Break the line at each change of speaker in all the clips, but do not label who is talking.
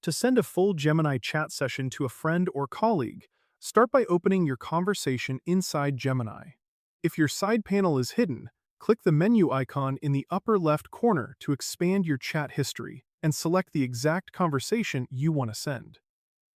To send a full Gemini chat session to a friend or colleague, start by opening your conversation inside Gemini. If your side panel is hidden, click the menu icon in the upper left corner to expand your chat history and select the exact conversation you want to send.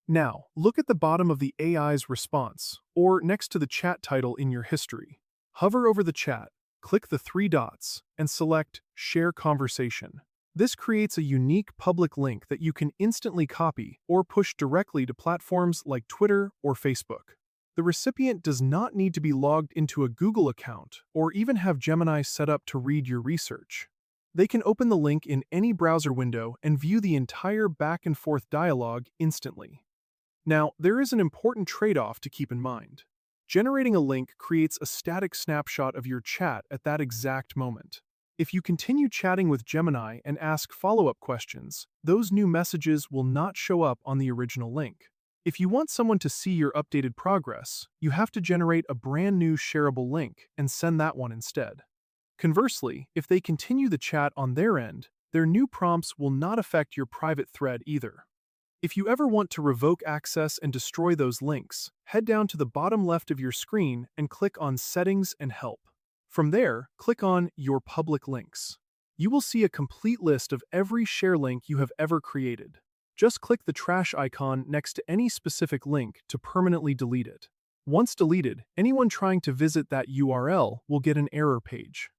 Now, look at the bottom of the AI's response, or next to the chat title in your history. Hover over the chat, click the three dots, and select Share Conversation. This creates a unique public link that you can instantly copy or push directly to platforms like Twitter or Facebook. The recipient does not need to be logged into a Google account or even have Gemini set up to read your research. They can open the link in any browser window and view the entire back and forth dialogue instantly. Now, there is an important trade-off to keep in mind. Generating a link creates a static snapshot of your chat at that exact moment. If you continue chatting with Gemini and ask follow-up questions, those new messages will not show up on the original link. If you want someone to see your updated progress, you have to generate a brand new shareable link and send that one instead. Conversely, if they continue the chat on their end, their new prompts will not affect your private thread either. If you ever want to revoke access and destroy those links, head down to the bottom left of your screen and click on Settings and Help. From there, click on Your Public Links. You will see a complete list of every share link you have ever created. Just click the trash icon next to any specific link to permanently delete it. Once deleted, anyone trying to visit that URL will get an error page.